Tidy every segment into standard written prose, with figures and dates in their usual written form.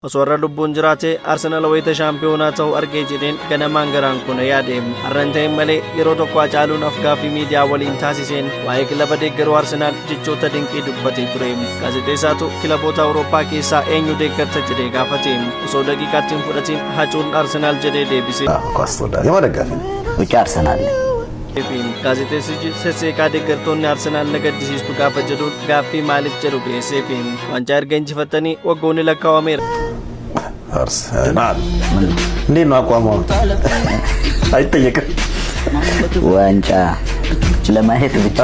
osoo lubbuun jiraate Arsenal wayita shaampiyoonaa ta'uu argee jedheen ganamaan garaan kun yaadeen arrantee malee yeroo tokko Hacaaluun afgaaffii miidiyaa waliin taasiseen waa'ee kilaba deeggaruu Arsenal jechoota dinqii dubbatee ture. Gaazexeessaatu kilaboota Awurooppaa keessaa eenyu deeggarta jedhee gaafate. Osoo daqiiqaatti hin fudhatiin Hacuun Arsenal jedhee deebise. Arsenal gaazexeessichi Sesseekaa deeggartoonni Arsenal nagaddisiistu gaafa jedhuun gaaffii maaliif jedhu dhiyeesseefi wancaa erga injifattanii waggoonni lakkaa'ameera. Arsenal እንዴት ነው አቋሙ? አይጠየቅም። ዋንጫ ለማየት ብቻ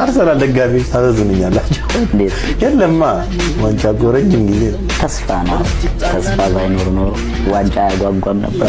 አርሰናል ደጋፊ ታዘዙኛላችሁ እንዴት? የለማ ዋንጫ ጎረኝ እንግዲህ ተስፋ ነው። ተስፋ ባይኖር ኖሮ ዋንጫ ያጓጓም ነበር።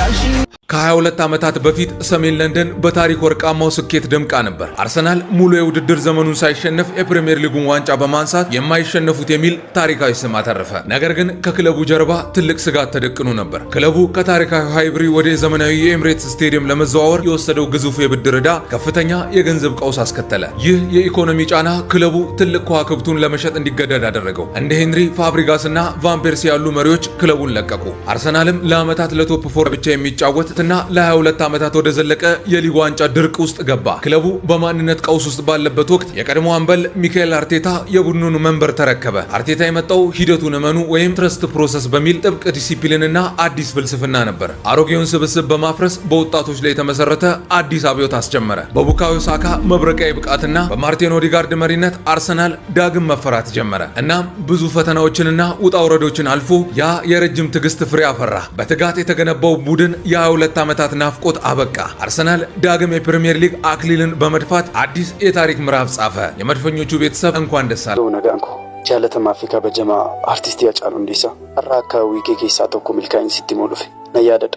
ከ22 ዓመታት በፊት ሰሜን ለንደን በታሪክ ወርቃማው ስኬት ደምቃ ነበር። አርሰናል ሙሉ የውድድር ዘመኑን ሳይሸነፍ የፕሪሚየር ሊጉን ዋንጫ በማንሳት የማይሸነፉት የሚል ታሪካዊ ስም አተረፈ። ነገር ግን ከክለቡ ጀርባ ትልቅ ስጋት ተደቅኖ ነበር። ክለቡ ከታሪካዊ ሃይብሪ ወደ ዘመናዊ የኤምሬትስ ስቴዲየም ለመዘዋወር የወሰደው ግዙፍ የብድር ዕዳ ከፍተኛ የገንዘብ ቀውስ አስከተለ። ይህ የኢኮኖሚ ጫና ክለቡ ትልቅ ከዋክብቱን ለመሸጥ እንዲገደድ አደረገው። እንደ ሄንሪ ፋብሪጋስና ቫን ፐርሲ ያሉ መሪዎች ክለቡን ለቀቁ። አርሰናልም ለዓመታት ለቶፕ 4 ብቻ የሚጫወት እና ለ22 ዓመታት ወደ ዘለቀ የሊግ ዋንጫ ድርቅ ውስጥ ገባ። ክለቡ በማንነት ቀውስ ውስጥ ባለበት ወቅት የቀድሞ አምበል ሚካኤል አርቴታ የቡድኑን መንበር ተረከበ። አርቴታ የመጣው ሂደቱን እመኑ ወይም ትረስት ፕሮሰስ በሚል ጥብቅ ዲሲፕሊንና አዲስ ፍልስፍና ነበር። አሮጌውን ስብስብ በማፍረስ በወጣቶች ላይ የተመሰረተ አዲስ አብዮት አስጀመረ። በቡካዮ ሳካ መብረቂያ ብቃትና በማርቲን ኦዲጋርድ መሪነት አርሰናል ዳግም መፈራት ጀመረ። እናም ብዙ ፈተናዎችንና ውጣ ውረዶችን አልፎ ያ የረጅም ትግስት ፍሬ አፈራ። በትጋት የተገነባው ቡድን የ22 ዓመታት ናፍቆት አበቃ። አርሰናል ዳግም የፕሪሚየር ሊግ አክሊልን በመድፋት አዲስ የታሪክ ምዕራፍ ጻፈ። የመድፈኞቹ ቤተሰብ እንኳን ደስ አለ። ነጋንኩ ጃለተማ አፍሪካ በጀማ አርቲስት ያጫሉ እንዲሳ አራካ ዊኬ ኬሳ ተኮ ሚልካይን ሲቲሞሉፍ ነያደድ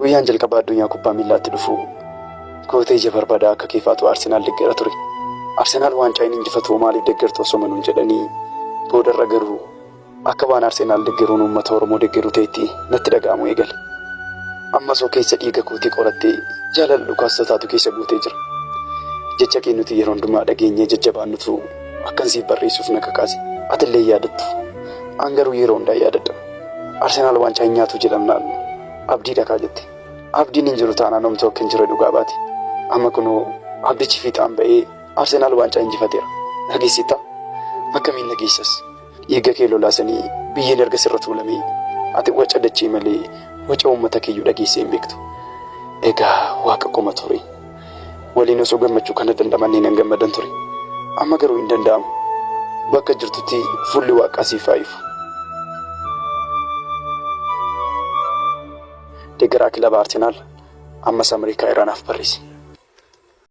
ጉያን ጀልቀባ አዱኛ ኩባ ሚላት ድፉ ኮቴ ጀበርባዳ ከኬፋቱ አርሰናል ደገረ ቱሪ አርሰናል ዋንጫይን እንጅፈቱ ማሊ ደገርቶ ሶመኑን ጀደኒ ቦደረገሩ አከባን አርሰናል ደገሩኑ መተወርሞ ደገሩ ተይቲ ነትደጋሙ ይገል amma soo keessa dhiiga kootii qorattee jaalallu kaasataatu keessa guutee jira. Jecha kee nuti yeroo hundumaa dhageenyee jajjabaannutu akkan siif barreessuuf na kakaase. Atillee yaadattu. An garuu yeroo hundaa yaadadha. Arsenaal waancaa hin nyaatu jedhamnaan abdii dhakaa jette. Abdiin hin jiru taanaan homtuu akka hin jire dhugaa baate. Amma kunoo abdichi fiixaan ba'ee Arsenaal waancaa injifateera. Dhageessita? Akkamiin dhageessas? Dhiiga kee lolaasanii biyyeen erga sirra tuulamee ati waca dachee malee waca uummata kiyyuu dhageessee hin beektu. Egaa waaqa qoma ture. Waliin osoo gammachuu kana dandamannee nan gammadan ture. Amma garuu hin danda'amu. Bakka jirtutti fuulli waaqaa siif haa ifu. Deeggaraa kilaba Arsenaal ammas Ameerikaa Iraanaaf barreesse.